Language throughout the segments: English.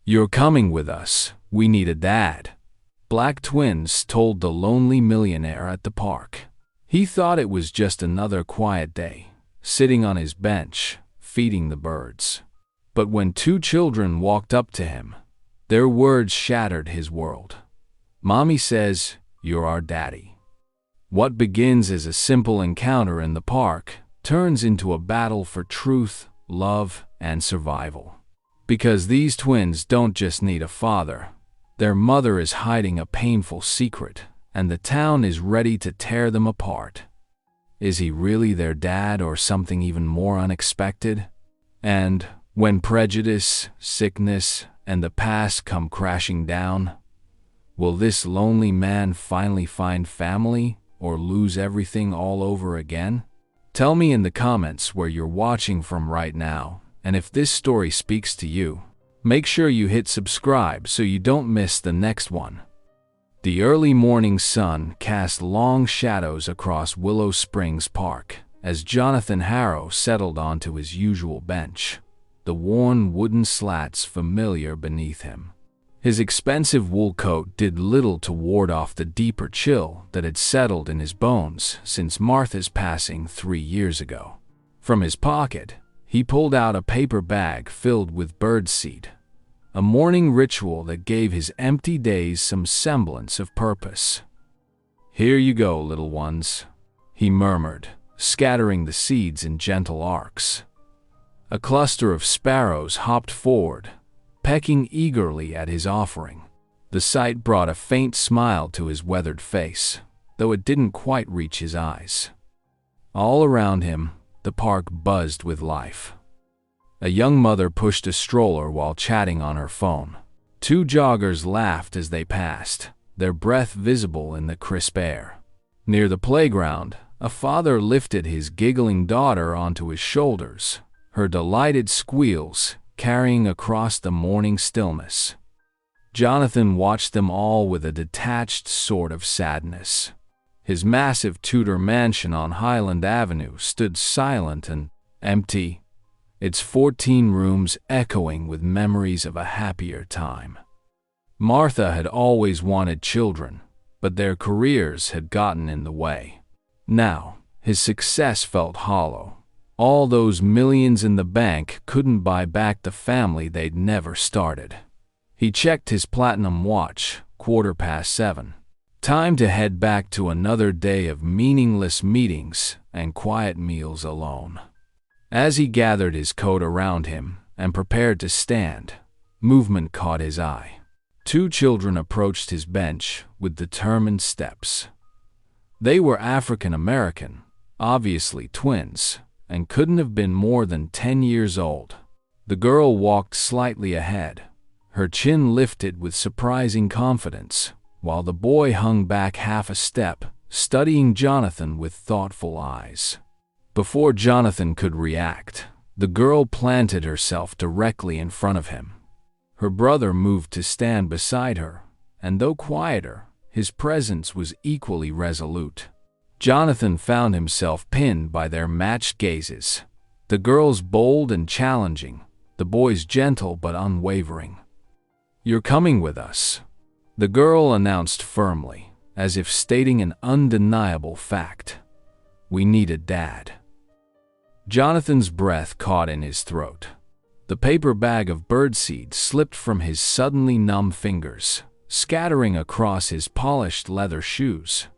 "You're coming with us. We need a dad," black twins told the lonely millionaire at the park. He thought it was just another quiet day, sitting on his bench, feeding the birds. But when two children walked up to him, their words shattered his world. "Mommy says, you're our daddy." What begins as a simple encounter in the park turns into a battle for truth, love, and survival. Because these twins don't just need a father. Their mother is hiding a painful secret, and the town is ready to tear them apart. Is he really their dad or something even more unexpected? And when prejudice, sickness, and the past come crashing down, will this lonely man finally find family or lose everything all over again? Tell me in the comments where you're watching from right now, and if this story speaks to you, make sure you hit subscribe so you don't miss the next one. The early morning sun cast long shadows across Willow Springs Park as Jonathan Harrow settled onto his usual bench, the worn wooden slats familiar beneath him. His expensive wool coat did little to ward off the deeper chill that had settled in his bones since Martha's passing 3 years ago. From his pocket, he pulled out a paper bag filled with birdseed, a morning ritual that gave his empty days some semblance of purpose. "Here you go, little ones," he murmured, scattering the seeds in gentle arcs. A cluster of sparrows hopped forward, pecking eagerly at his offering. The sight brought a faint smile to his weathered face, though it didn't quite reach his eyes. All around him, the park buzzed with life. A young mother pushed a stroller while chatting on her phone. Two joggers laughed as they passed, their breath visible in the crisp air. Near the playground, a father lifted his giggling daughter onto his shoulders, her delighted squeals carrying across the morning stillness. Jonathan watched them all with a detached sort of sadness. His massive Tudor mansion on Highland Avenue stood silent and empty, its 14 rooms echoing with memories of a happier time. Martha had always wanted children, but their careers had gotten in the way. Now, his success felt hollow. All those millions in the bank couldn't buy back the family they'd never started. He checked his platinum watch, 7:15. Time to head back to another day of meaningless meetings and quiet meals alone. As he gathered his coat around him and prepared to stand, movement caught his eye. Two children approached his bench with determined steps. They were African American, obviously twins, and couldn't have been more than 10 years old. The girl walked slightly ahead, her chin lifted with surprising confidence, while the boy hung back half a step, studying Jonathan with thoughtful eyes. Before Jonathan could react, the girl planted herself directly in front of him. Her brother moved to stand beside her, and though quieter, his presence was equally resolute. Jonathan found himself pinned by their matched gazes, the girl's bold and challenging, the boy's gentle but unwavering. "You're coming with us," the girl announced firmly, as if stating an undeniable fact. "We need a dad." Jonathan's breath caught in his throat. The paper bag of birdseed slipped from his suddenly numb fingers, scattering across his polished leather shoes.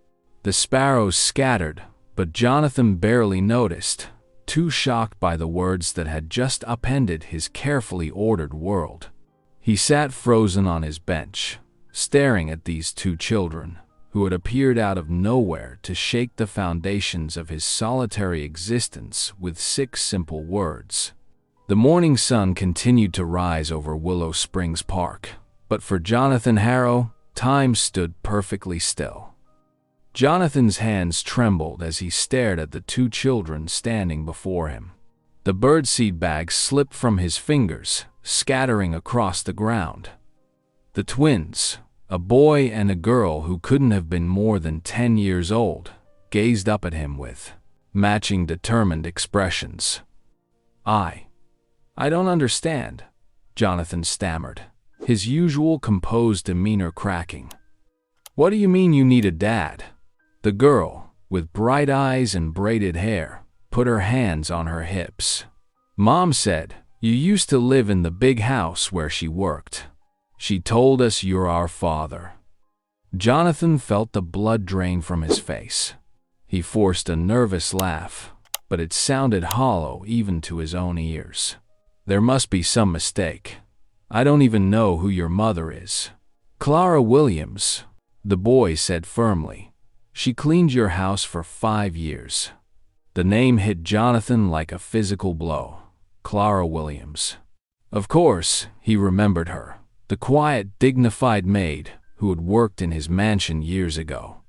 The sparrows scattered, but Jonathan barely noticed, too shocked by the words that had just upended his carefully ordered world. He sat frozen on his bench, staring at these two children, who had appeared out of nowhere to shake the foundations of his solitary existence with 6 simple words. The morning sun continued to rise over Willow Springs Park, but for Jonathan Harrow, time stood perfectly still. Jonathan's hands trembled as he stared at the two children standing before him. The birdseed bag slipped from his fingers, scattering across the ground. The twins, a boy and a girl who couldn't have been more than 10 years old, gazed up at him with matching determined expressions. I don't understand," Jonathan stammered. his usual composed demeanor cracking. "What do you mean you need a dad?" The girl, with bright eyes and braided hair, put her hands on her hips. "Mom said you used to live in the big house where she worked. She told us you're our father." Jonathan felt the blood drain from his face. He forced a nervous laugh, but it sounded hollow even to his own ears. "There must be some mistake. I don't even know who your mother is." "Clara Williams," the boy said firmly. "She cleaned your house for 5 years." The name hit Jonathan like a physical blow. Clara Williams. Of course, he remembered her, the quiet, dignified maid who had worked in his mansion years ago.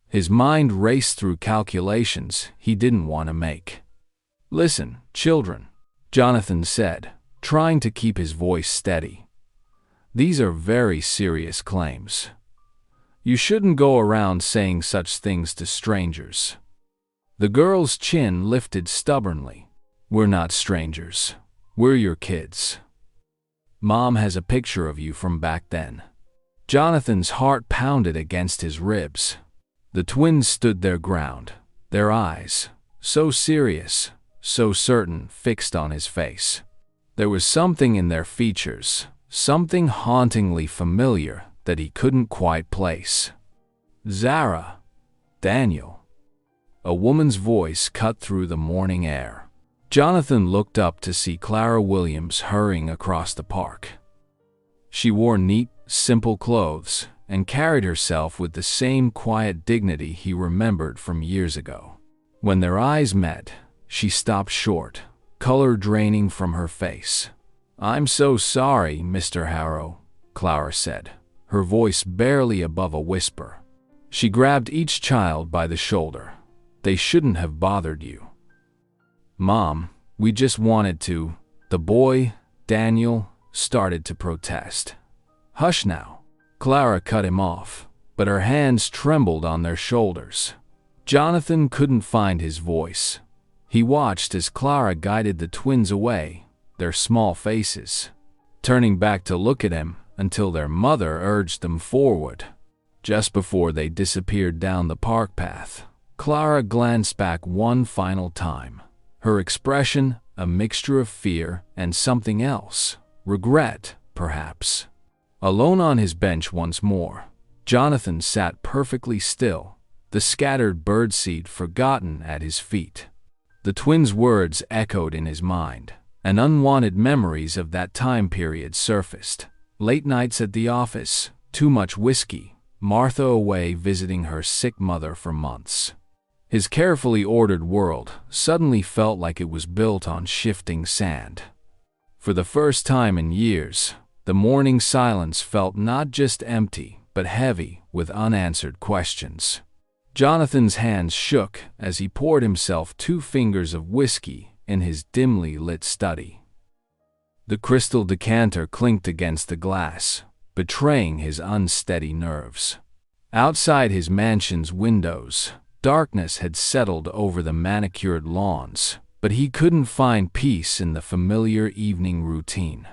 His mind raced through calculations he didn't want to make. "Listen, children," Jonathan said, trying to keep his voice steady. "These are very serious claims. You shouldn't go around saying such things to strangers." The girl's chin lifted stubbornly. "We're not strangers. We're your kids. Mom has a picture of you from back then." Jonathan's heart pounded against his ribs. The twins stood their ground, their eyes, so serious, so certain, fixed on his face. There was something in their features, something hauntingly familiar that he couldn't quite place. "Zara, Daniel." A woman's voice cut through the morning air. Jonathan looked up to see Clara Williams hurrying across the park. She wore neat, simple clothes and carried herself with the same quiet dignity he remembered from years ago. When their eyes met, she stopped short, color draining from her face. "I'm so sorry, Mr. Harrow," Clara said, her voice barely above a whisper. She grabbed each child by the shoulder. "They shouldn't have bothered you." "Mom, we just wanted to." The boy, Daniel, started to protest. "Hush now." Clara cut him off, but her hands trembled on their shoulders. Jonathan couldn't find his voice. He watched as Clara guided the twins away, their small faces turning back to look at him until their mother urged them forward. Just before they disappeared down the park path, Clara glanced back one final time. Her expression, a mixture of fear and something else, regret, perhaps. Alone on his bench once more, Jonathan sat perfectly still, the scattered birdseed forgotten at his feet. The twins' words echoed in his mind, and unwanted memories of that time period surfaced. Late nights at the office, too much whiskey, Martha away visiting her sick mother for months. His carefully ordered world suddenly felt like it was built on shifting sand. For the first time in years, the morning silence felt not just empty, but heavy with unanswered questions. Jonathan's hands shook as he poured himself 2 fingers of whiskey in his dimly lit study. The crystal decanter clinked against the glass, betraying his unsteady nerves. Outside his mansion's windows, darkness had settled over the manicured lawns, but he couldn't find peace in the familiar evening routine.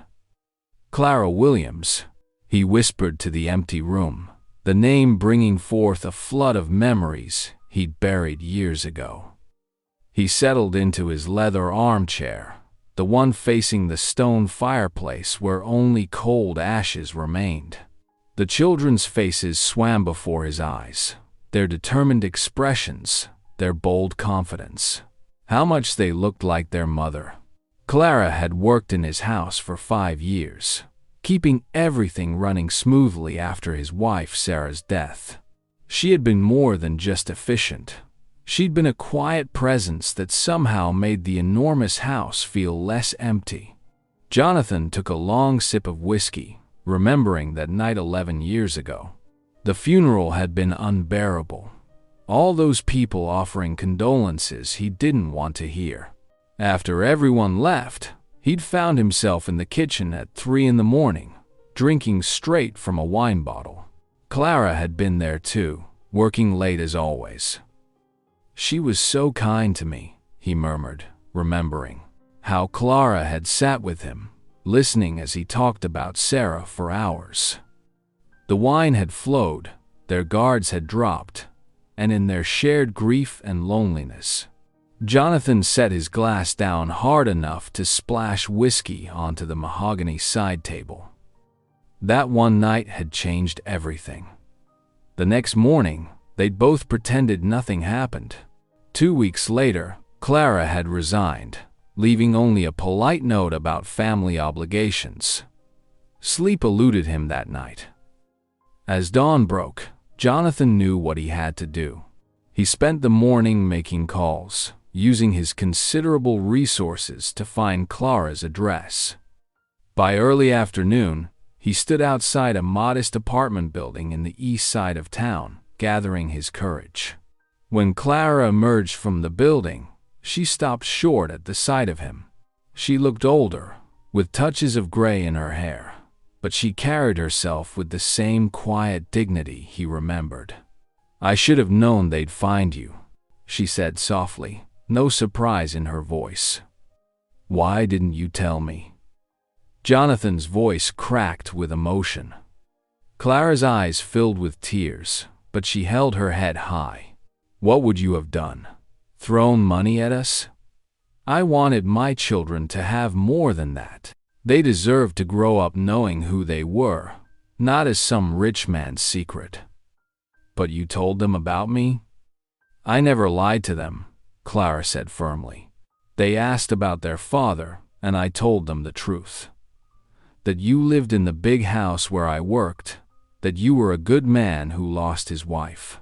"Clara Williams," he whispered to the empty room, the name bringing forth a flood of memories he'd buried years ago. He settled into his leather armchair, the one facing the stone fireplace where only cold ashes remained. The children's faces swam before his eyes, their determined expressions, their bold confidence. How much they looked like their mother. Clara had worked in his house for 5 years, keeping everything running smoothly after his wife Sarah's death. She had been more than just efficient. She'd been a quiet presence that somehow made the enormous house feel less empty. Jonathan took a long sip of whiskey, remembering that night 11 years ago. The funeral had been unbearable. All those people offering condolences he didn't want to hear. After everyone left, he'd found himself in the kitchen at 3 in the morning, drinking straight from a wine bottle. Clara had been there too, working late as always. "She was so kind to me," he murmured, remembering how Clara had sat with him, listening as he talked about Sarah for hours. The wine had flowed, their guards had dropped, and in their shared grief and loneliness, Jonathan set his glass down hard enough to splash whiskey onto the mahogany side table. That one night had changed everything. The next morning, they'd both pretended nothing happened. 2 weeks later, Clara had resigned, leaving only a polite note about family obligations. Sleep eluded him that night. As dawn broke, Jonathan knew what he had to do. He spent the morning making calls, using his considerable resources to find Clara's address. By early afternoon, he stood outside a modest apartment building in the east side of town, gathering his courage. When Clara emerged from the building, she stopped short at the sight of him. She looked older, with touches of gray in her hair, but she carried herself with the same quiet dignity he remembered. "I should have known they'd find you," she said softly, no surprise in her voice. "Why didn't you tell me?" Jonathan's voice cracked with emotion. Clara's eyes filled with tears, but she held her head high. "What would you have done? Thrown money at us? I wanted my children to have more than that. They deserved to grow up knowing who they were, not as some rich man's secret." "But you told them about me?" "I never lied to them," Clara said firmly. "They asked about their father, and I told them the truth. That you lived in the big house where I worked, that you were a good man who lost his wife.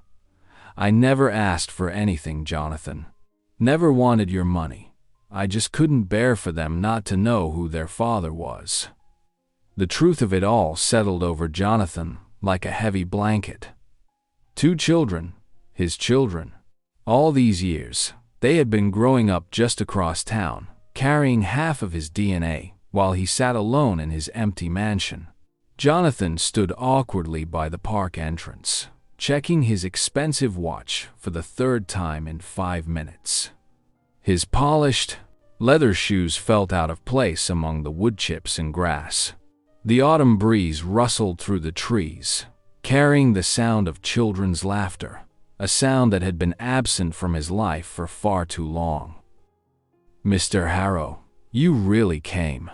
I never asked for anything, Jonathan. Never wanted your money. I just couldn't bear for them not to know who their father was." The truth of it all settled over Jonathan like a heavy blanket. 2 children, his children. All these years, they had been growing up just across town, carrying half of his DNA, while he sat alone in his empty mansion. Jonathan stood awkwardly by the park entrance, checking his expensive watch for the 3rd time in 5 minutes. His polished, leather shoes felt out of place among the wood chips and grass. The autumn breeze rustled through the trees, carrying the sound of children's laughter, a sound that had been absent from his life for far too long. "Mr. Harrow, you really came."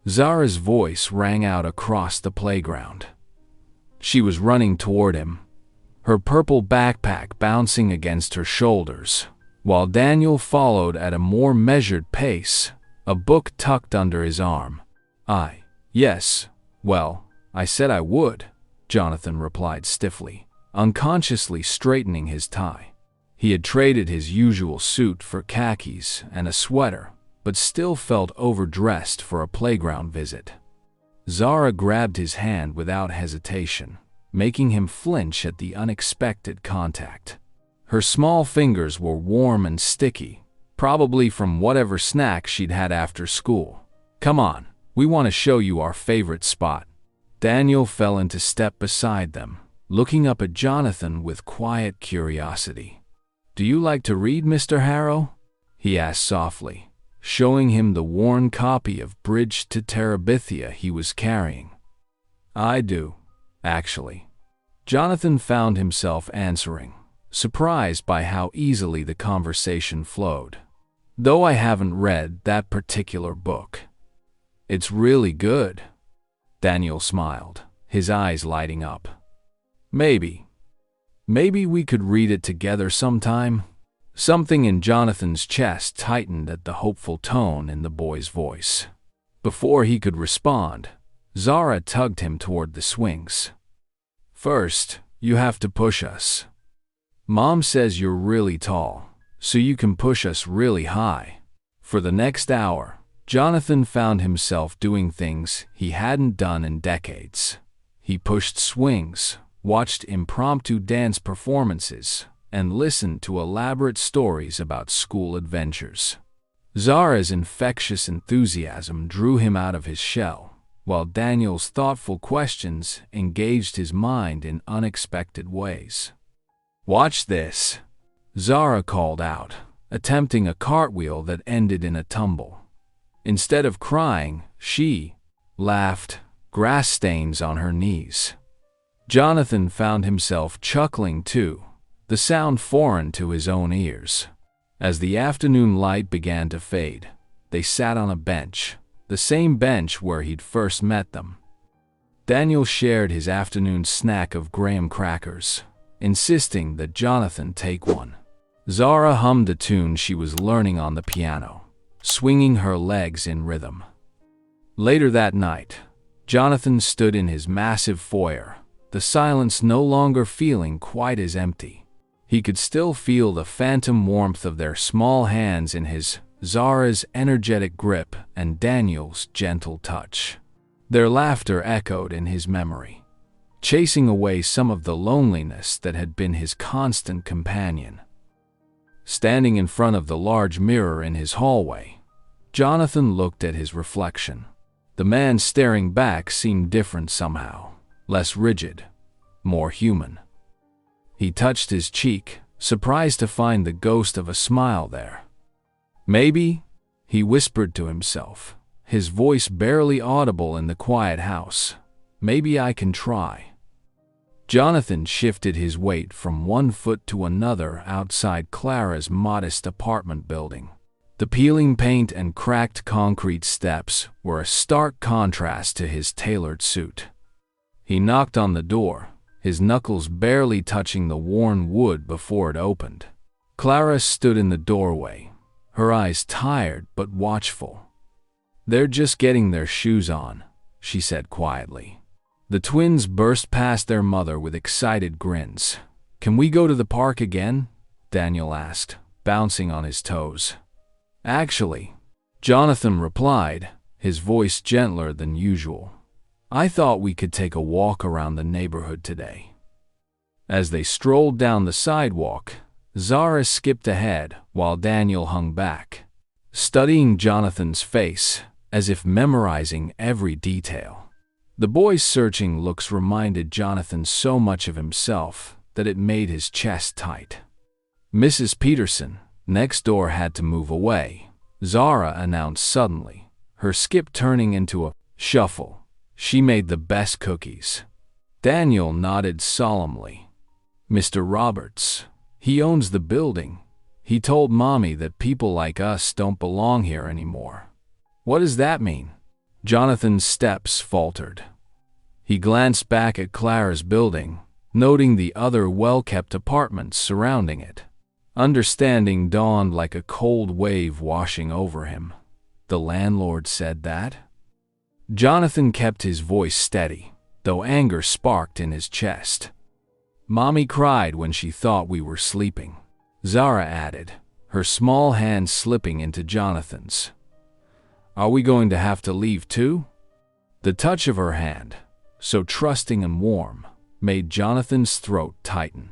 Zara's voice rang out across the playground. She was running toward him, her purple backpack bouncing against her shoulders, while Daniel followed at a more measured pace, a book tucked under his arm. Yes, well, I said I would," Jonathan replied stiffly, unconsciously straightening his tie. He had traded his usual suit for khakis and a sweater, but still felt overdressed for a playground visit. Zara grabbed his hand without hesitation, making him flinch at the unexpected contact. Her small fingers were warm and sticky, probably from whatever snack she'd had after school. "Come on, we want to show you our favorite spot." Daniel fell into step beside them, looking up at Jonathan with quiet curiosity. "Do you like to read, Mr. Harrow?" he asked softly, showing him the worn copy of Bridge to Terabithia he was carrying. "I do, actually," Jonathan found himself answering, surprised by how easily the conversation flowed. "Though I haven't read that particular book." "It's really good," Daniel smiled, his eyes lighting up. Maybe we could read it together sometime." Something in Jonathan's chest tightened at the hopeful tone in the boy's voice. Before he could respond, Zara tugged him toward the swings. "First, you have to push us. Mom says you're really tall, so you can push us really high." For the next hour, Jonathan found himself doing things he hadn't done in decades. He pushed swings, watched impromptu dance performances, and listened to elaborate stories about school adventures. Zara's infectious enthusiasm drew him out of his shell, while Daniel's thoughtful questions engaged his mind in unexpected ways. "Watch this," Zara called out, attempting a cartwheel that ended in a tumble. Instead of crying, she, laughed, grass stains on her knees. Jonathan found himself chuckling too, the sound foreign to his own ears. As the afternoon light began to fade, they sat on a bench, the same bench where he'd first met them. Daniel shared his afternoon snack of graham crackers, insisting that Jonathan take one. Zara hummed a tune she was learning on the piano, swinging her legs in rhythm. Later that night, Jonathan stood in his massive foyer, the silence no longer feeling quite as empty. He could still feel the phantom warmth of their small hands in his, Zara's energetic grip, and Daniel's gentle touch. Their laughter echoed in his memory, chasing away some of the loneliness that had been his constant companion. Standing in front of the large mirror in his hallway, Jonathan looked at his reflection. The man staring back seemed different somehow, less rigid, more human. He touched his cheek, surprised to find the ghost of a smile there. "Maybe," he whispered to himself, his voice barely audible in the quiet house, "maybe I can try." Jonathan shifted his weight from one foot to another outside Clara's modest apartment building. The peeling paint and cracked concrete steps were a stark contrast to his tailored suit. He knocked on the door, his knuckles barely touching the worn wood before it opened. Clara stood in the doorway, her eyes tired but watchful. "They're just getting their shoes on," she said quietly. The twins burst past their mother with excited grins. "Can we go to the park again?" Daniel asked, bouncing on his toes. "Actually," Jonathan replied, his voice gentler than usual, "I thought we could take a walk around the neighborhood today." As they strolled down the sidewalk, Zara skipped ahead while Daniel hung back, studying Jonathan's face as if memorizing every detail. The boy's searching looks reminded Jonathan so much of himself that it made his chest tight. "Mrs. Peterson, next door, had to move away," Zara announced suddenly, her skip turning into a shuffle. "She made the best cookies." Daniel nodded solemnly. "Mr. Roberts, he owns the building. He told Mommy that people like us don't belong here anymore." "What does that mean?" Jonathan's steps faltered. He glanced back at Clara's building, noting the other well-kept apartments surrounding it. Understanding dawned like a cold wave washing over him. "The landlord said that?" Jonathan kept his voice steady, though anger sparked in his chest. "Mommy cried when she thought we were sleeping," Zara added, her small hand slipping into Jonathan's. "Are we going to have to leave too?" The touch of her hand, so trusting and warm, made Jonathan's throat tighten.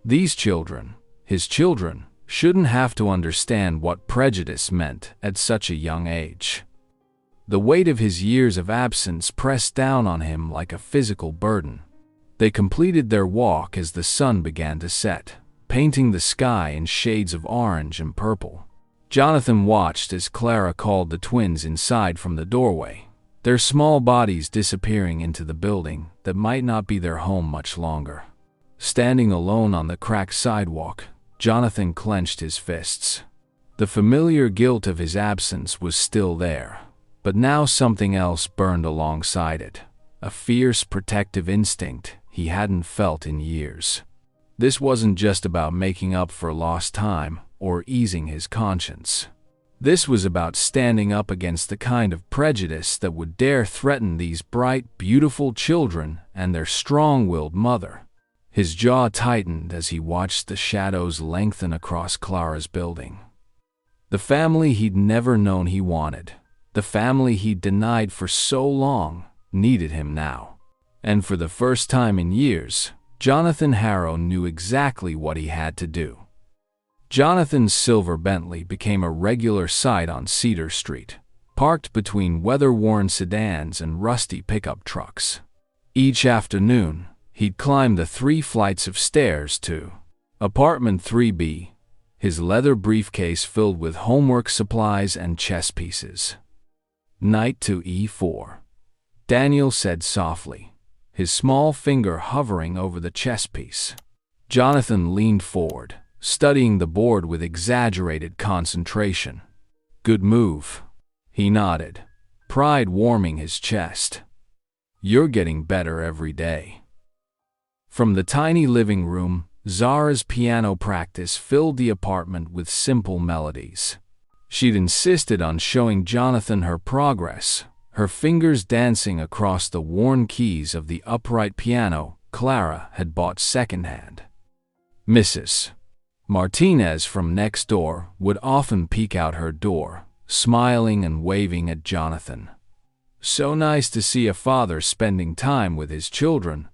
These children, his children, shouldn't have to understand what prejudice meant at such a young age. The weight of his years of absence pressed down on him like a physical burden. They completed their walk as the sun began to set, painting the sky in shades of orange and purple. Jonathan watched as Clara called the twins inside from the doorway, their small bodies disappearing into the building that might not be their home much longer. Standing alone on the cracked sidewalk, Jonathan clenched his fists. The familiar guilt of his absence was still there, but now something else burned alongside it, a fierce protective instinct he hadn't felt in years. This wasn't just about making up for lost time or easing his conscience. This was about standing up against the kind of prejudice that would dare threaten these bright, beautiful children and their strong-willed mother. His jaw tightened as he watched the shadows lengthen across Clara's building. The family he'd never known he wanted, the family he'd denied for so long, needed him now. And for the first time in years, Jonathan Harrow knew exactly what he had to do. Jonathan's silver Bentley became a regular sight on Cedar Street, parked between weather-worn sedans and rusty pickup trucks. Each afternoon, he'd climb the 3 flights of stairs to apartment 3B, his leather briefcase filled with homework supplies and chess pieces. Night to E4. Daniel said softly, his small finger hovering over the chess piece. Jonathan leaned forward, studying the board with exaggerated concentration. Good move. He nodded, pride warming his chest. You're getting better every day. From the tiny living room, Zara's piano practice filled the apartment with simple melodies. She'd insisted on showing Jonathan her progress, her fingers dancing across the worn keys of the upright piano Clara had bought secondhand. Mrs. Martinez from next door would often peek out her door, smiling and waving at Jonathan. So nice to see a father spending time with his children,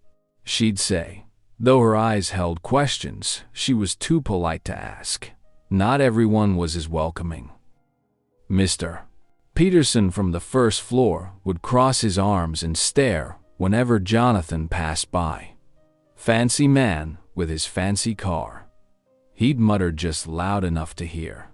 she'd say. Though her eyes held questions, she was too polite to ask. Not everyone was as welcoming. Mr. Peterson from the first floor would cross his arms and stare whenever Jonathan passed by. Fancy man with his fancy car. He'd mutter just loud enough to hear.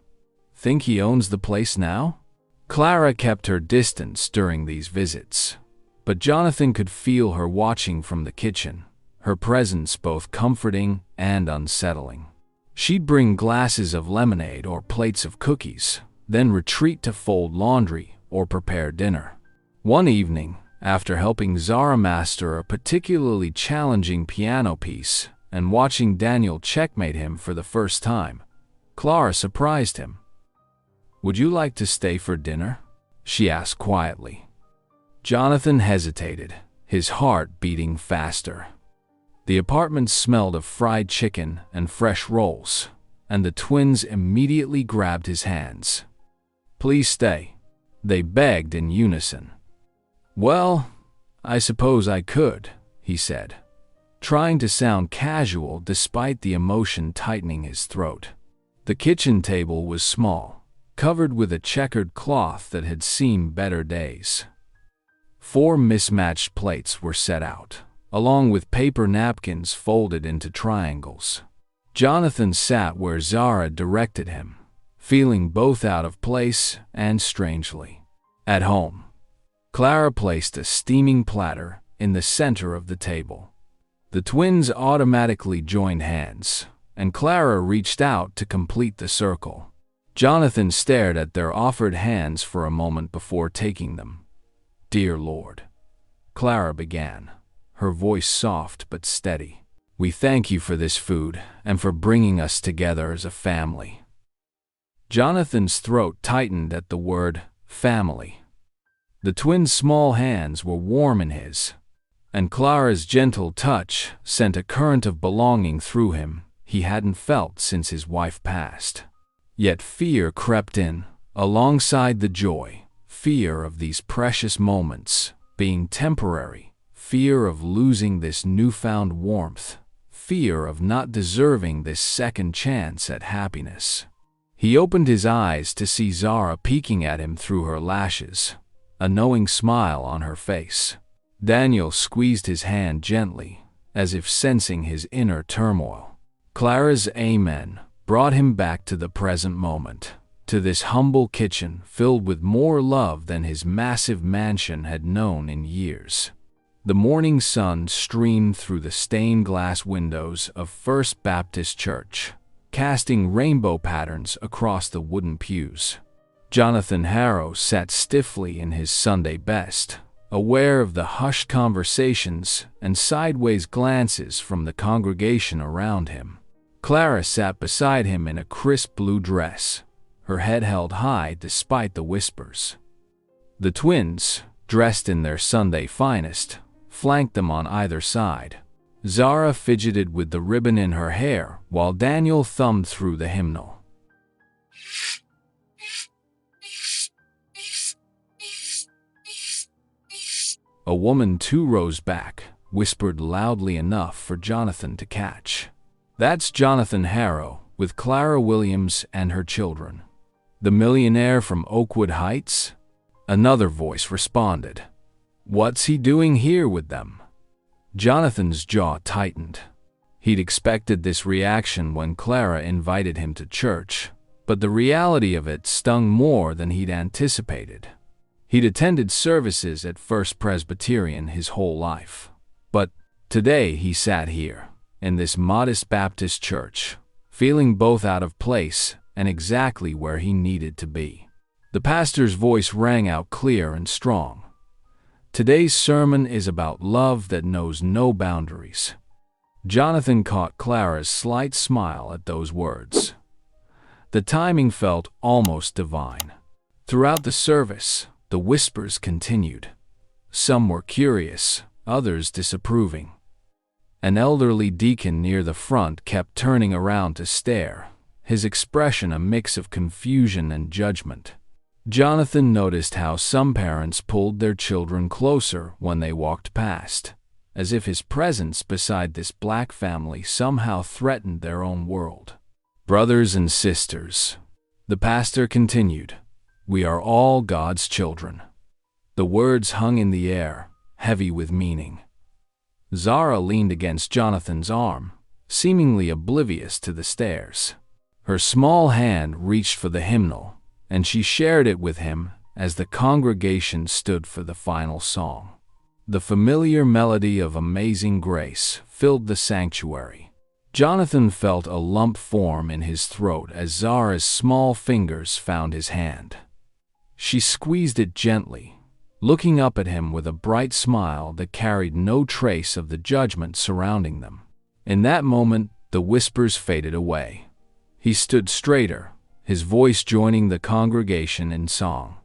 Think he owns the place now? Clara kept her distance during these visits, but Jonathan could feel her watching from the kitchen, her presence both comforting and unsettling. She'd bring glasses of lemonade or plates of cookies, then retreat to fold laundry or prepare dinner. One evening, after helping Zara master a particularly challenging piano piece and watching Daniel checkmate him for the first time, Clara surprised him. Would you like to stay for dinner? She asked quietly. Jonathan hesitated, his heart beating faster. The apartment smelled of fried chicken and fresh rolls, and the twins immediately grabbed his hands. Please stay, they begged in unison. Well, I suppose I could, he said, trying to sound casual despite the emotion tightening his throat. The kitchen table was small, covered with a checkered cloth that had seen better days. 4 mismatched plates were set out, along with paper napkins folded into triangles. Jonathan sat where Zara directed him, feeling both out of place and strangely at home. Clara placed a steaming platter in the center of the table. The twins automatically joined hands, and Clara reached out to complete the circle. Jonathan stared at their offered hands for a moment before taking them. Dear Lord, Clara began, her voice soft but steady. We thank you for this food and for bringing us together as a family. Jonathan's throat tightened at the word family. The twins' small hands were warm in his, and Clara's gentle touch sent a current of belonging through him he hadn't felt since his wife passed. Yet fear crept in, alongside the joy, fear of these precious moments being temporary, fear of losing this newfound warmth, fear of not deserving this second chance at happiness. He opened his eyes to see Zara peeking at him through her lashes, a knowing smile on her face. Daniel squeezed his hand gently, as if sensing his inner turmoil. Clara's amen brought him back to the present moment, to this humble kitchen filled with more love than his massive mansion had known in years. The morning sun streamed through the stained glass windows of First Baptist Church, casting rainbow patterns across the wooden pews. Jonathan Harrow sat stiffly in his Sunday best, aware of the hushed conversations and sideways glances from the congregation around him. Clara sat beside him in a crisp blue dress, her head held high despite the whispers. The twins, dressed in their Sunday finest, flanked them on either side. Zara fidgeted with the ribbon in her hair while Daniel thumbed through the hymnal. A woman 2 rows back whispered loudly enough for Jonathan to catch. That's Jonathan Harrow with Clara Williams and her children. The millionaire from Oakwood Heights? Another voice responded. What's he doing here with them? Jonathan's jaw tightened. He'd expected this reaction when Clara invited him to church, but the reality of it stung more than he'd anticipated. He'd attended services at First Presbyterian his whole life. But today he sat here, in this modest Baptist church, feeling both out of place and exactly where he needed to be. The pastor's voice rang out clear and strong. Today's sermon is about love that knows no boundaries. Jonathan caught Clara's slight smile at those words. The timing felt almost divine. Throughout the service, the whispers continued. Some were curious, others disapproving. An elderly deacon near the front kept turning around to stare, his expression a mix of confusion and judgment. Jonathan noticed how some parents pulled their children closer when they walked past, as if his presence beside this black family somehow threatened their own world. Brothers and sisters, the pastor continued, we are all God's children. The words hung in the air, heavy with meaning. Zara leaned against Jonathan's arm, seemingly oblivious to the stares. Her small hand reached for the hymnal, and she shared it with him as the congregation stood for the final song. The familiar melody of Amazing Grace filled the sanctuary. Jonathan felt a lump form in his throat as Zara's small fingers found his hand. She squeezed it gently, looking up at him with a bright smile that carried no trace of the judgment surrounding them. In that moment, the whispers faded away. He stood straighter, his voice joining the congregation in song.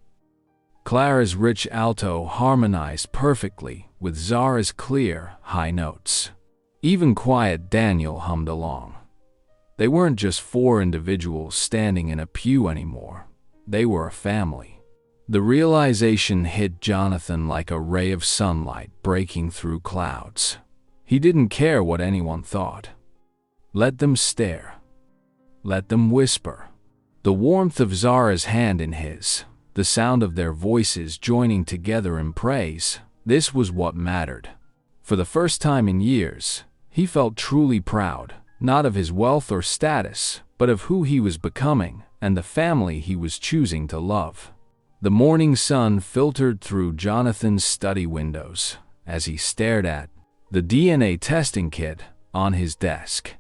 Clara's rich alto harmonized perfectly with Zara's clear, high notes. Even quiet Daniel hummed along. They weren't just four individuals standing in a pew anymore. They were a family. The realization hit Jonathan like a ray of sunlight breaking through clouds. He didn't care what anyone thought. Let them stare. Let them whisper. The warmth of Zara's hand in his, the sound of their voices joining together in praise, this was what mattered. For the first time in years, he felt truly proud, not of his wealth or status, but of who he was becoming and the family he was choosing to love. The morning sun filtered through Jonathan's study windows as he stared at the DNA testing kit on his desk.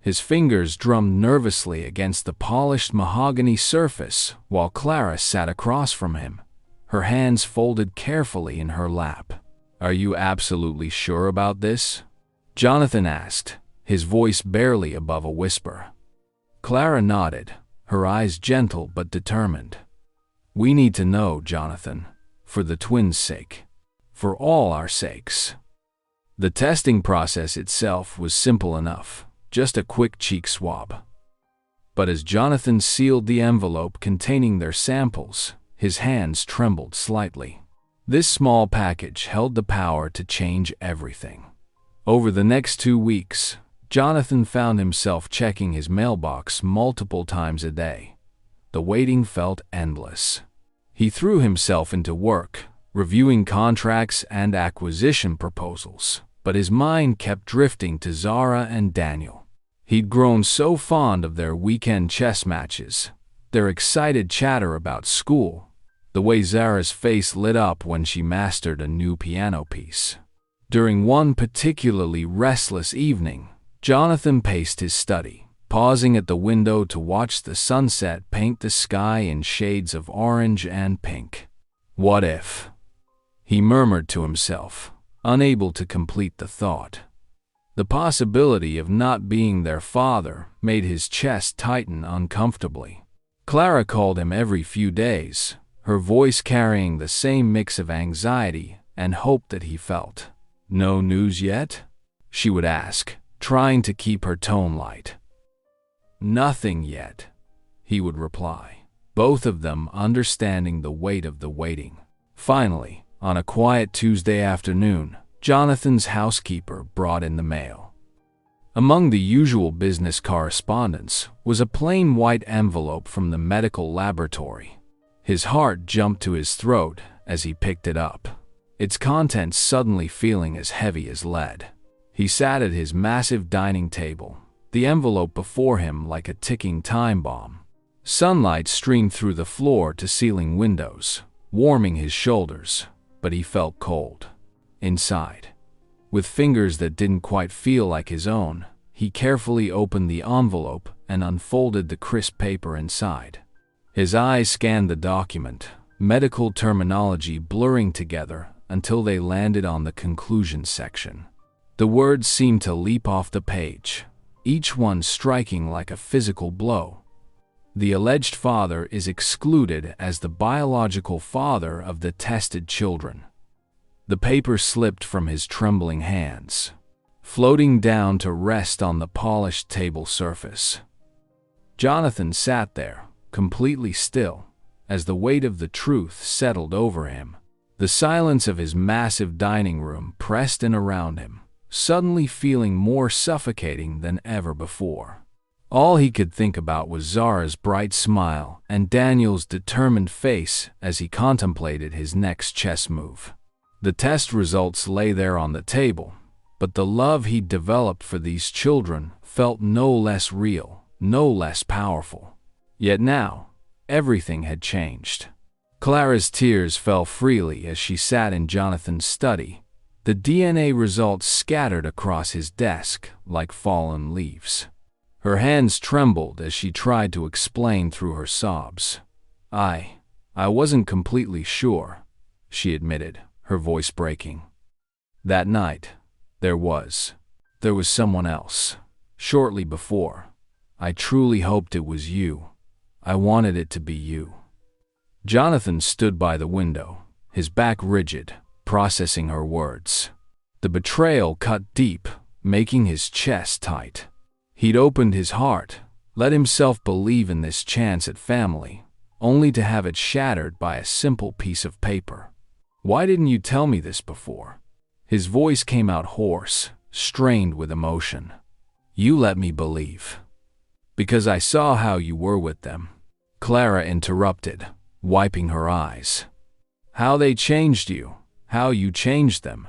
His fingers drummed nervously against the polished mahogany surface while Clara sat across from him, her hands folded carefully in her lap. "Are you absolutely sure about this?" Jonathan asked, his voice barely above a whisper. Clara nodded, her eyes gentle but determined. "We need to know, Jonathan, for the twins' sake, for all our sakes." The testing process itself was simple enough. Just a quick cheek swab. But as Jonathan sealed the envelope containing their samples, his hands trembled slightly. This small package held the power to change everything. Over the next 2 weeks, Jonathan found himself checking his mailbox multiple times a day. The waiting felt endless. He threw himself into work, reviewing contracts and acquisition proposals, but his mind kept drifting to Zara and Daniel. He'd grown so fond of their weekend chess matches, their excited chatter about school, the way Zara's face lit up when she mastered a new piano piece. During one particularly restless evening, Jonathan paced his study, pausing at the window to watch the sunset paint the sky in shades of orange and pink. "What if?" he murmured to himself, unable to complete the thought. The possibility of not being their father made his chest tighten uncomfortably. Clara called him every few days, her voice carrying the same mix of anxiety and hope that he felt. "No news yet?" she would ask, trying to keep her tone light. "Nothing yet," he would reply, both of them understanding the weight of the waiting. Finally, on a quiet Tuesday afternoon, Jonathan's housekeeper brought in the mail. Among the usual business correspondence was a plain white envelope from the medical laboratory. His heart jumped to his throat as he picked it up, its contents suddenly feeling as heavy as lead. He sat at his massive dining table, the envelope before him like a ticking time bomb. Sunlight streamed through the floor-to-ceiling windows, warming his shoulders, but he felt cold inside. With fingers that didn't quite feel like his own, he carefully opened the envelope and unfolded the crisp paper inside. His eyes scanned the document, medical terminology blurring together until they landed on the conclusion section. The words seemed to leap off the page, each one striking like a physical blow. The alleged father is excluded as the biological father of the tested children. The paper slipped from his trembling hands, floating down to rest on the polished table surface. Jonathan sat there, completely still, as the weight of the truth settled over him. The silence of his massive dining room pressed in around him, suddenly feeling more suffocating than ever before. All he could think about was Zara's bright smile and Daniel's determined face as he contemplated his next chess move. The test results lay there on the table, but the love he'd developed for these children felt no less real, no less powerful. Yet now, everything had changed. Clara's tears fell freely as she sat in Jonathan's study. The DNA results scattered across his desk like fallen leaves. Her hands trembled as she tried to explain through her sobs. I wasn't completely sure," she admitted, her voice breaking. "That night, there was someone else. Shortly before, I truly hoped it was you. I wanted it to be you." Jonathan stood by the window, his back rigid, processing her words. The betrayal cut deep, making his chest tight. He'd opened his heart, let himself believe in this chance at family, only to have it shattered by a simple piece of paper. "Why didn't you tell me this before?" His voice came out hoarse, strained with emotion. "You let me believe. Because I saw how you were with them," Clara interrupted, wiping her eyes. "How they changed you, how you changed them.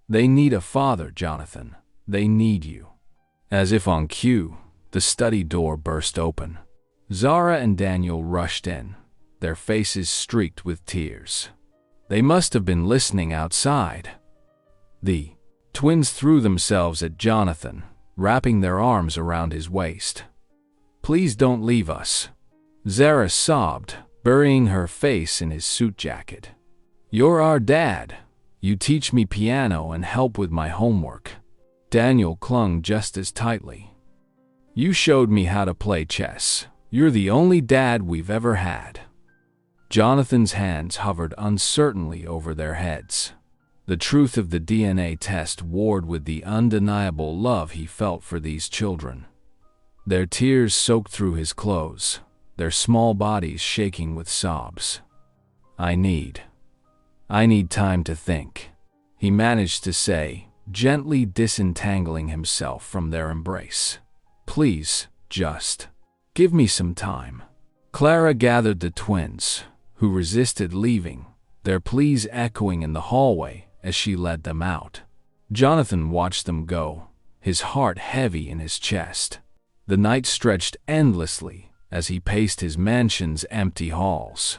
They need a father, Jonathan. They need you." As if on cue, the study door burst open. Zara and Daniel rushed in, their faces streaked with tears. They must have been listening outside. The twins threw themselves at Jonathan, wrapping their arms around his waist. "Please don't leave us," Zara sobbed, burying her face in his suit jacket. "You're our dad. You teach me piano and help with my homework." Daniel clung just as tightly. "You showed me how to play chess. You're the only dad we've ever had." Jonathan's hands hovered uncertainly over their heads. The truth of the DNA test warred with the undeniable love he felt for these children. Their tears soaked through his clothes, their small bodies shaking with sobs. I need time to think," he managed to say, gently disentangling himself from their embrace. "Please, just give me some time." Clara gathered the twins, who resisted leaving, their pleas echoing in the hallway as she led them out. Jonathan watched them go, his heart heavy in his chest. The night stretched endlessly as he paced his mansion's empty halls.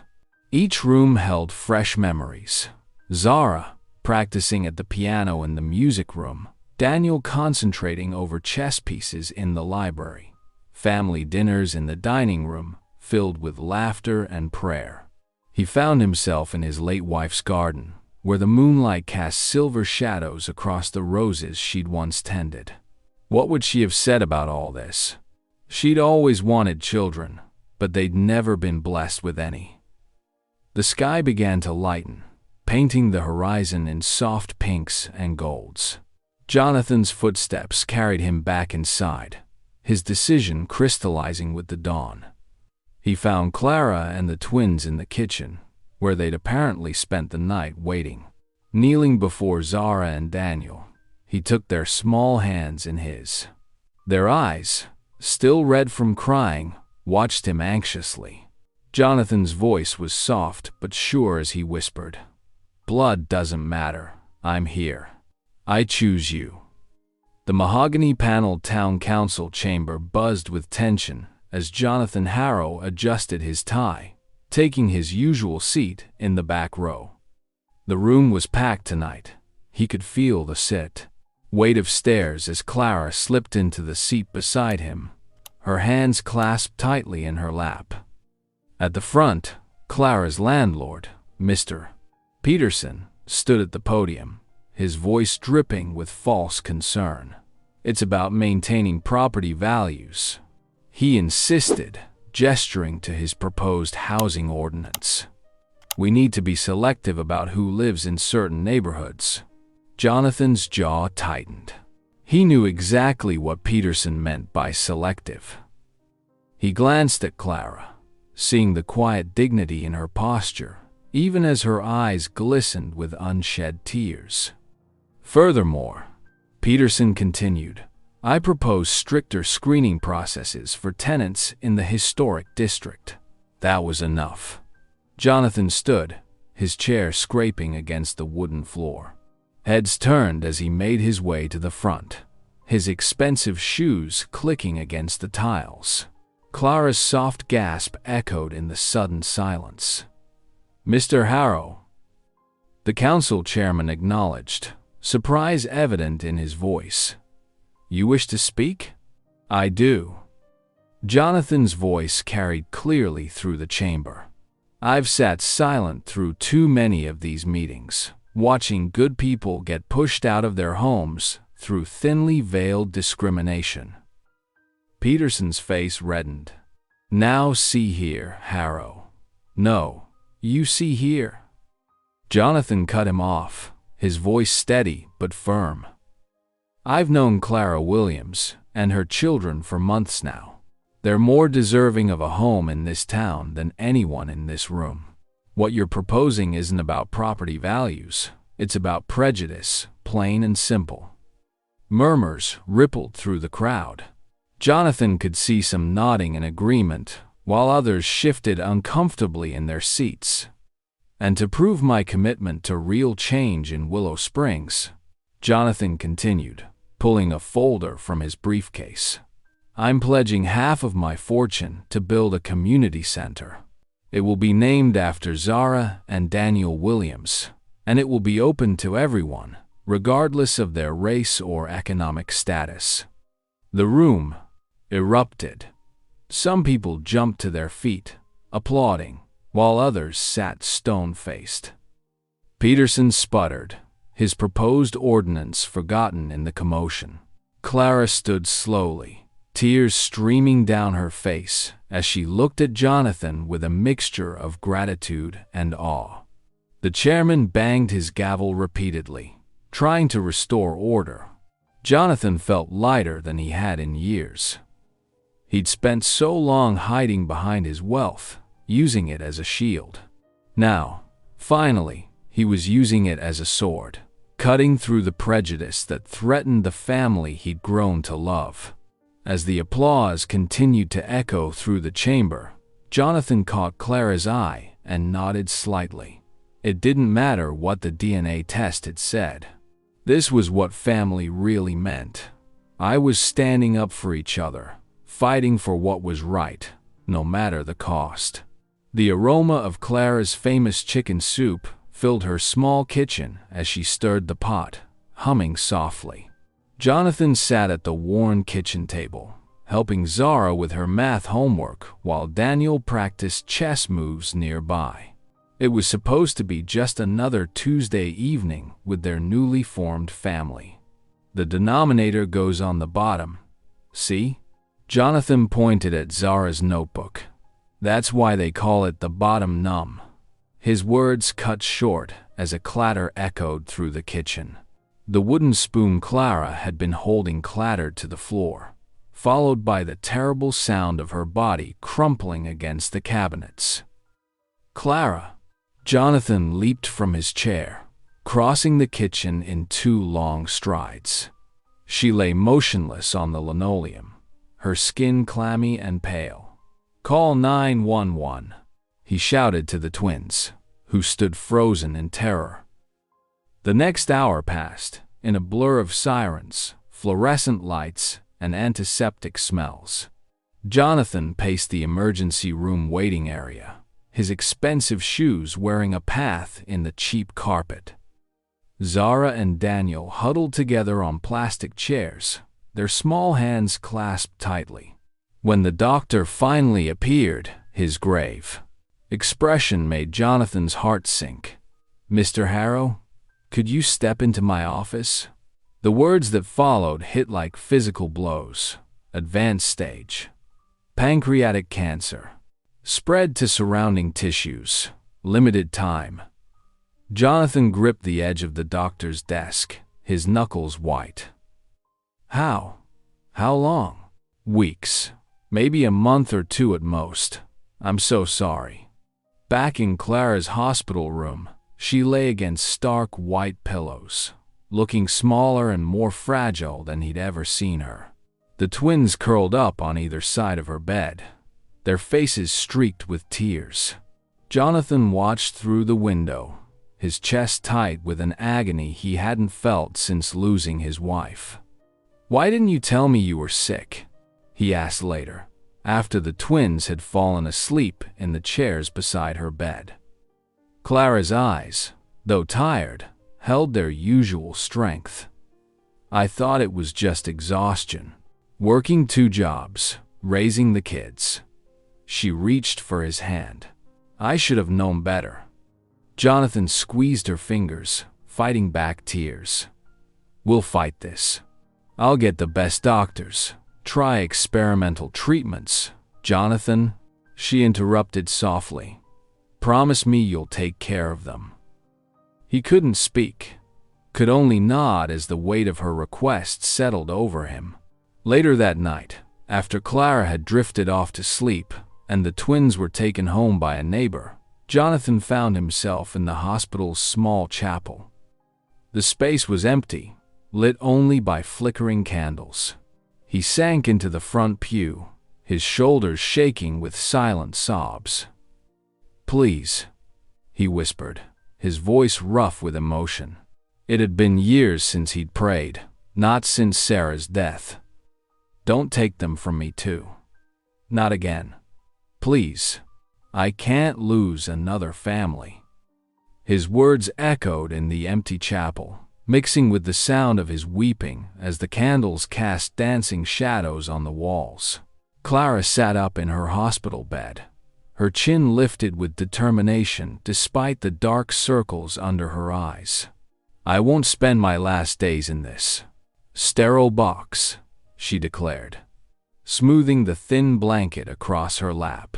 Each room held fresh memories. Zara practicing at the piano in the music room, Daniel concentrating over chess pieces in the library, family dinners in the dining room filled with laughter and prayer. He found himself in his late wife's garden, where the moonlight cast silver shadows across the roses she'd once tended. What would she have said about all this? She'd always wanted children, but they'd never been blessed with any. The sky began to lighten, painting the horizon in soft pinks and golds. Jonathan's footsteps carried him back inside, his decision crystallizing with the dawn. He found Clara and the twins in the kitchen, where they'd apparently spent the night waiting. Kneeling before Zara and Daniel, he took their small hands in his. Their eyes, still red from crying, watched him anxiously. Jonathan's voice was soft but sure as he whispered, "Blood doesn't matter. I'm here. I choose you." The mahogany-paneled town council chamber buzzed with tension as Jonathan Harrow adjusted his tie, taking his usual seat in the back row. The room was packed tonight. He could feel the weight of stares as Clara slipped into the seat beside him, her hands clasped tightly in her lap. At the front, Clara's landlord, Mr. Peterson, stood at the podium, his voice dripping with false concern. "It's about maintaining property values," he insisted, gesturing to his proposed housing ordinance. "We need to be selective about who lives in certain neighborhoods." Jonathan's jaw tightened. He knew exactly what Peterson meant by selective. He glanced at Clara, seeing the quiet dignity in her posture, even as her eyes glistened with unshed tears. "Furthermore," Peterson continued, "I propose stricter screening processes for tenants in the historic district." That was enough. Jonathan stood, his chair scraping against the wooden floor. Heads turned as he made his way to the front, his expensive shoes clicking against the tiles. Clara's soft gasp echoed in the sudden silence. "Mr. Harrow," the council chairman acknowledged, surprise evident in his voice. "You wish to speak?" "I do." Jonathan's voice carried clearly through the chamber. "I've sat silent through too many of these meetings, watching good people get pushed out of their homes through thinly veiled discrimination." Peterson's face reddened. "Now see here, Harrow." "No, you see here." Jonathan cut him off, his voice steady but firm. "I've known Clara Williams and her children for months now. They're more deserving of a home in this town than anyone in this room. What you're proposing isn't about property values. It's about prejudice, plain and simple." Murmurs rippled through the crowd. Jonathan could see some nodding in agreement, while others shifted uncomfortably in their seats. "And to prove my commitment to real change in Willow Springs," Jonathan continued, pulling a folder from his briefcase, "I'm pledging half of my fortune to build a community center. It will be named after Zara and Daniel Williams, and it will be open to everyone, regardless of their race or economic status." The room erupted. Some people jumped to their feet, applauding, while others sat stone-faced. Peterson sputtered, his proposed ordinance forgotten in the commotion. Clara stood slowly, tears streaming down her face as she looked at Jonathan with a mixture of gratitude and awe. The chairman banged his gavel repeatedly, trying to restore order. Jonathan felt lighter than he had in years. He'd spent so long hiding behind his wealth, using it as a shield. Now, finally, he was using it as a sword, cutting through the prejudice that threatened the family he'd grown to love. As the applause continued to echo through the chamber, Jonathan caught Clara's eye and nodded slightly. It didn't matter what the DNA test had said. This was what family really meant. I was standing up for each other, fighting for what was right, no matter the cost. The aroma of Clara's famous chicken soup filled her small kitchen as she stirred the pot, humming softly. Jonathan sat at the worn kitchen table, helping Zara with her math homework while Daniel practiced chess moves nearby. It was supposed to be just another Tuesday evening with their newly formed family. The denominator goes on the bottom. See? Jonathan pointed at Zara's notebook. That's why they call it the bottom num. His words cut short as a clatter echoed through the kitchen. The wooden spoon Clara had been holding clattered to the floor, followed by the terrible sound of her body crumpling against the cabinets. "Clara!" Jonathan leaped from his chair, crossing the kitchen in 2 long strides. She lay motionless on the linoleum, her skin clammy and pale. "Call 911, he shouted to the twins, who stood frozen in terror. The next hour passed, in a blur of sirens, fluorescent lights, and antiseptic smells. Jonathan paced the emergency room waiting area, his expensive shoes wearing a path in the cheap carpet. Zara and Daniel huddled together on plastic chairs, their small hands clasped tightly. When the doctor finally appeared, his grave expression made Jonathan's heart sink. "Mr. Harrow, could you step into my office?" The words that followed hit like physical blows. Advanced stage. Pancreatic cancer. Spread to surrounding tissues. Limited time. Jonathan gripped the edge of the doctor's desk, his knuckles white. How? How long? Weeks. Maybe a month or two at most. I'm so sorry. Back in Clara's hospital room, she lay against stark white pillows, looking smaller and more fragile than he'd ever seen her. The twins curled up on either side of her bed, their faces streaked with tears. Jonathan watched through the window, his chest tight with an agony he hadn't felt since losing his wife. "Why didn't you tell me you were sick?" he asked later, after the twins had fallen asleep in the chairs beside her bed. Clara's eyes, though tired, held their usual strength. "I thought it was just exhaustion. Working 2 jobs, raising the kids." She reached for his hand. "I should have known better." Jonathan squeezed her fingers, fighting back tears. "We'll fight this. I'll get the best doctors. Try experimental treatments." "Jonathan," she interrupted softly, "promise me you'll take care of them." He couldn't speak, could only nod as the weight of her request settled over him. Later that night, after Clara had drifted off to sleep and the twins were taken home by a neighbor, Jonathan found himself in the hospital's small chapel. The space was empty, lit only by flickering candles. He sank into the front pew, his shoulders shaking with silent sobs. "Please," he whispered, his voice rough with emotion. It had been years since he'd prayed, not since Sarah's death. "Don't take them from me too. Not again. Please. I can't lose another family." His words echoed in the empty chapel, mixing with the sound of his weeping as the candles cast dancing shadows on the walls. Clara sat up in her hospital bed, her chin lifted with determination despite the dark circles under her eyes. "I won't spend my last days in this sterile box," she declared, smoothing the thin blanket across her lap.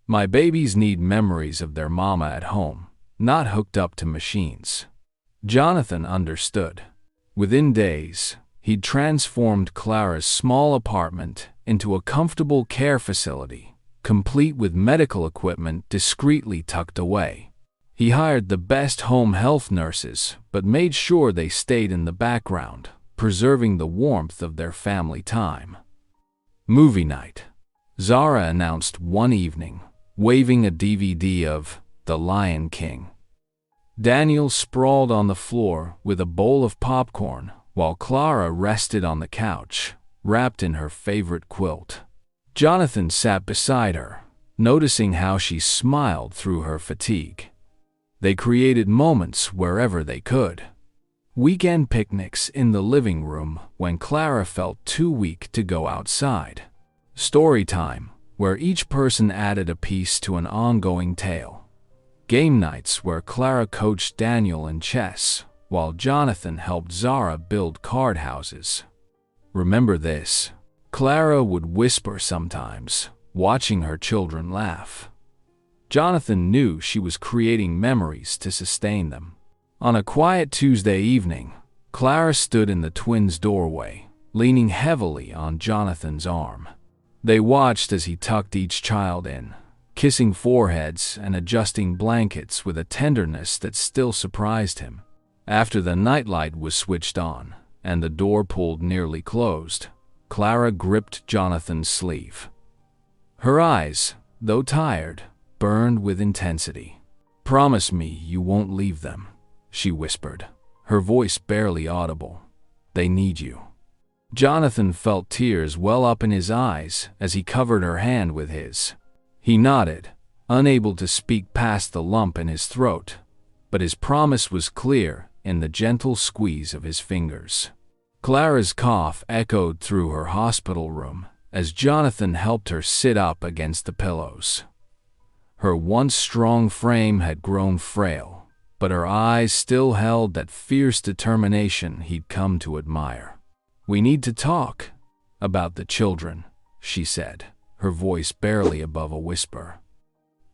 "My babies need memories of their mama at home, not hooked up to machines." Jonathan understood. Within days, he'd transformed Clara's small apartment into a comfortable care facility, complete with medical equipment discreetly tucked away. He hired the best home health nurses, but made sure they stayed in the background, preserving the warmth of their family time. Movie night. Zara announced one evening, waving a DVD of The Lion King. Daniel sprawled on the floor with a bowl of popcorn, while Clara rested on the couch, wrapped in her favorite quilt. Jonathan sat beside her, noticing how she smiled through her fatigue. They created moments wherever they could. Weekend picnics in the living room when Clara felt too weak to go outside. Story time, where each person added a piece to an ongoing tale. Game nights where Clara coached Daniel in chess, while Jonathan helped Zara build card houses. "Remember this," Clara would whisper sometimes, watching her children laugh. Jonathan knew she was creating memories to sustain them. On a quiet Tuesday evening, Clara stood in the twins' doorway, leaning heavily on Jonathan's arm. They watched as he tucked each child in, kissing foreheads and adjusting blankets with a tenderness that still surprised him. After the nightlight was switched on and the door pulled nearly closed, Clara gripped Jonathan's sleeve. Her eyes, though tired, burned with intensity. "Promise me you won't leave them," she whispered, her voice barely audible. "They need you." Jonathan felt tears well up in his eyes as he covered her hand with his. He nodded, unable to speak past the lump in his throat, but his promise was clear in the gentle squeeze of his fingers. Clara's cough echoed through her hospital room as Jonathan helped her sit up against the pillows. Her once strong frame had grown frail, but her eyes still held that fierce determination he'd come to admire. "We need to talk about the children," she said, her voice barely above a whisper.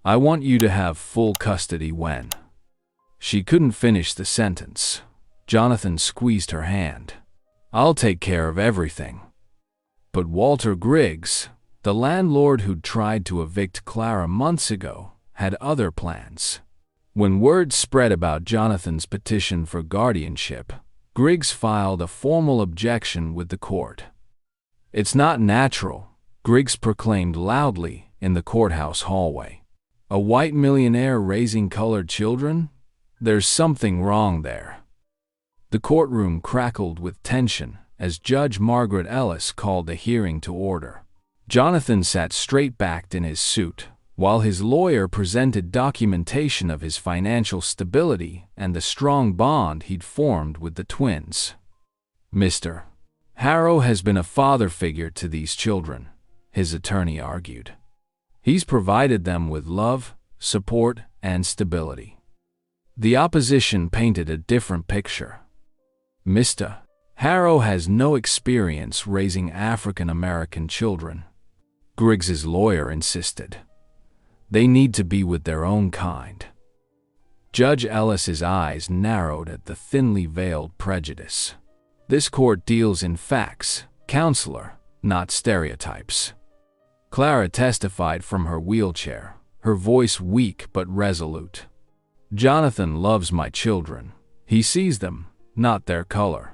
"I want you to have full custody when—" She couldn't finish the sentence. Jonathan squeezed her hand. "I'll take care of everything." But Walter Griggs, the landlord who'd tried to evict Clara months ago, had other plans. When word spread about Jonathan's petition for guardianship, Griggs filed a formal objection with the court. "It's not natural," Griggs proclaimed loudly in the courthouse hallway. "A white millionaire raising colored children? There's something wrong there." The courtroom crackled with tension as Judge Margaret Ellis called the hearing to order. Jonathan sat straight-backed in his suit, while his lawyer presented documentation of his financial stability and the strong bond he'd formed with the twins. "Mr. Harrow has been a father figure to these children," his attorney argued. "He's provided them with love, support, and stability." The opposition painted a different picture. "Mr. Harrow has no experience raising African-American children," Griggs's lawyer insisted. "They need to be with their own kind." Judge Ellis's eyes narrowed at the thinly veiled prejudice. "This court deals in facts, counselor, not stereotypes." Clara testified from her wheelchair, her voice weak but resolute. "Jonathan loves my children. He sees them, not their color.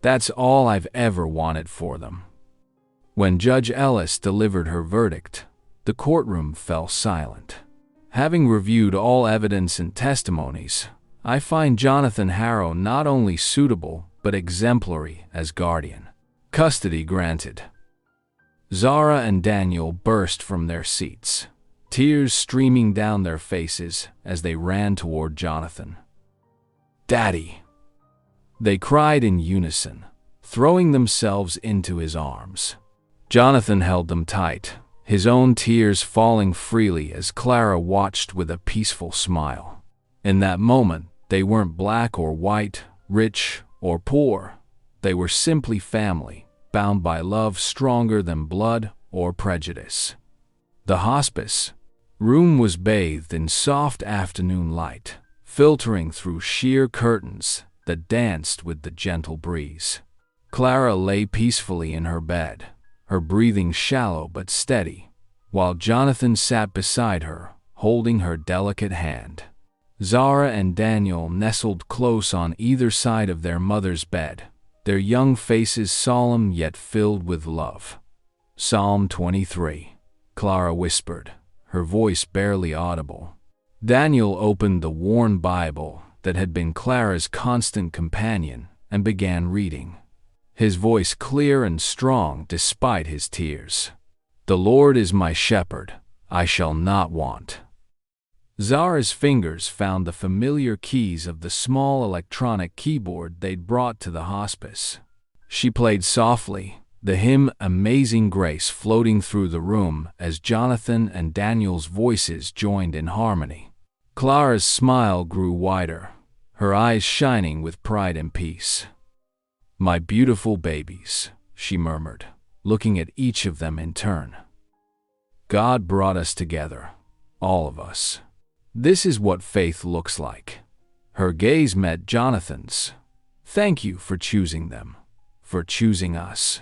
That's all I've ever wanted for them." When Judge Ellis delivered her verdict, the courtroom fell silent. "Having reviewed all evidence and testimonies, I find Jonathan Harrow not only suitable but exemplary as guardian. Custody granted." Zara and Daniel burst from their seats, tears streaming down their faces as they ran toward Jonathan. "Daddy!" they cried in unison, throwing themselves into his arms. Jonathan held them tight, his own tears falling freely as Clara watched with a peaceful smile. In that moment, they weren't black or white, rich or poor. They were simply family, bound by love stronger than blood or prejudice. The hospice room was bathed in soft afternoon light, filtering through sheer curtains that danced with the gentle breeze. Clara lay peacefully in her bed, her breathing shallow but steady, while Jonathan sat beside her, holding her delicate hand. Zara and Daniel nestled close on either side of their mother's bed, their young faces solemn yet filled with love. "Psalm 23, Clara whispered, her voice barely audible. Daniel opened the worn Bible that had been Clara's constant companion and began reading, his voice clear and strong despite his tears. "The Lord is my shepherd, I shall not want." Zara's fingers found the familiar keys of the small electronic keyboard they'd brought to the hospice. She played softly, the hymn Amazing Grace floating through the room as Jonathan and Daniel's voices joined in harmony. Clara's smile grew wider, her eyes shining with pride and peace. "My beautiful babies," she murmured, looking at each of them in turn. "God brought us together, all of us. This is what faith looks like." Her gaze met Jonathan's. "Thank you for choosing them, for choosing us."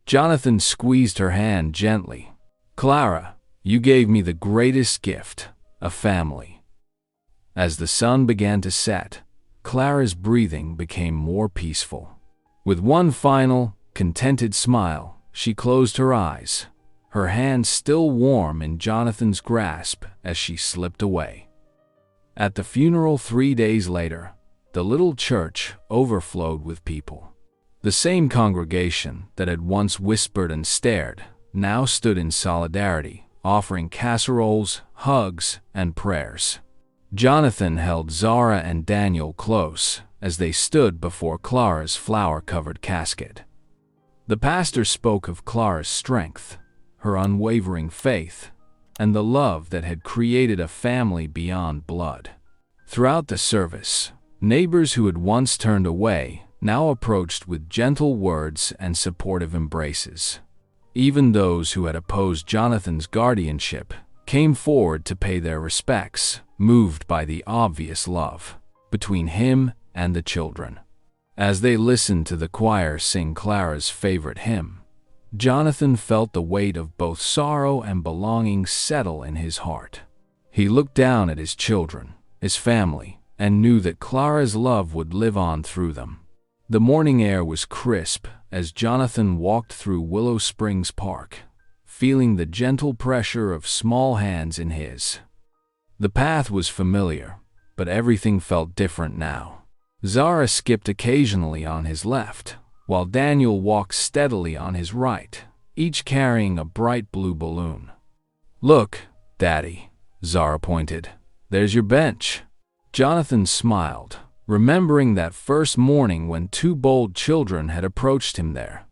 Jonathan squeezed her hand gently. "Clara, you gave me the greatest gift, a family." As the sun began to set, Clara's breathing became more peaceful. With one final, contented smile, she closed her eyes, her hand still warm in Jonathan's grasp as she slipped away. At the funeral 3 days later, the little church overflowed with people. The same congregation that had once whispered and stared now stood in solidarity, offering casseroles, hugs, and prayers. Jonathan held Zara and Daniel close as they stood before Clara's flower-covered casket. The pastor spoke of Clara's strength, her unwavering faith, and the love that had created a family beyond blood. Throughout the service, neighbors who had once turned away now approached with gentle words and supportive embraces. Even those who had opposed Jonathan's guardianship came forward to pay their respects, moved by the obvious love between him and the children. As they listened to the choir sing Clara's favorite hymn, Jonathan felt the weight of both sorrow and belonging settle in his heart. He looked down at his children, his family, and knew that Clara's love would live on through them. The morning air was crisp as Jonathan walked through Willow Springs Park, feeling the gentle pressure of small hands in his. The path was familiar, but everything felt different now. Zara skipped occasionally on his left, while Daniel walked steadily on his right, each carrying a bright blue balloon. "Look, Daddy," Zara pointed. "There's your bench." Jonathan smiled, remembering that first morning when two bold children had approached him there.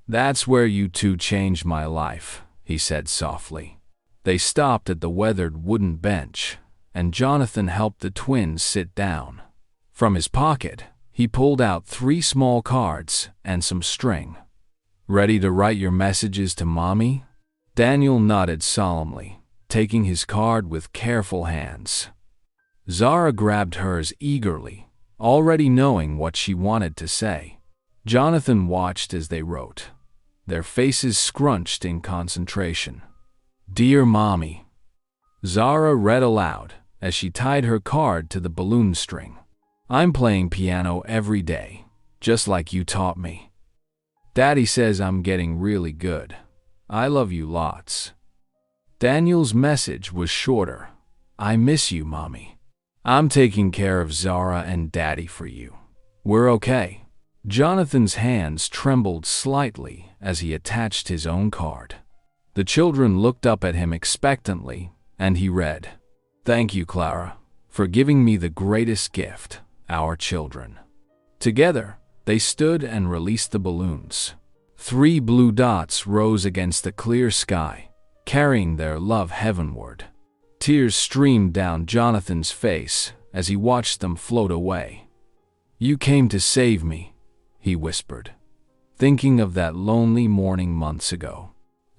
"That's where you two changed my life," he said softly. They stopped at the weathered wooden bench, and Jonathan helped the twins sit down. From his pocket, he pulled out 3 small cards and some string. "Ready to write your messages to Mommy?" Daniel nodded solemnly, taking his card with careful hands. Zara grabbed hers eagerly, already knowing what she wanted to say. Jonathan watched as they wrote, their faces scrunched in concentration. "Dear Mommy," Zara read aloud as she tied her card to the balloon string. "I'm playing piano every day, just like you taught me. Daddy says I'm getting really good. I love you lots." Daniel's message was shorter. "I miss you, Mommy. I'm taking care of Zara and Daddy for you. We're okay." Jonathan's hands trembled slightly as he attached his own card. The children looked up at him expectantly, and he read, "Thank you, Clara, for giving me the greatest gift, our children." Together, they stood and released the balloons. 3 blue dots rose against the clear sky, carrying their love heavenward. Tears streamed down Jonathan's face as he watched them float away. "You came to save me," he whispered, thinking of that lonely morning months ago.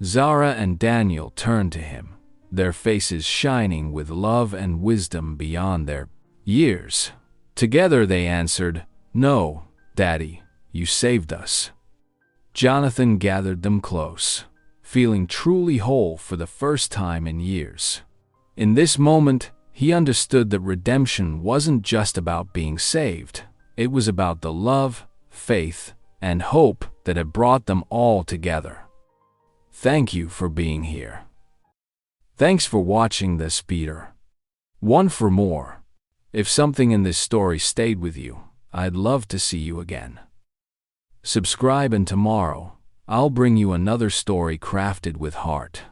Zara and Daniel turned to him, their faces shining with love and wisdom beyond their years. Together they answered, "No, Daddy, you saved us." Jonathan gathered them close, feeling truly whole for the first time in years. In this moment, he understood that redemption wasn't just about being saved. It was about the love, faith, and hope that had brought them all together. Thank you for being here. Thanks for watching this, Peter. One for more. If something in this story stayed with you, I'd love to see you again. Subscribe, and tomorrow, I'll bring you another story crafted with heart.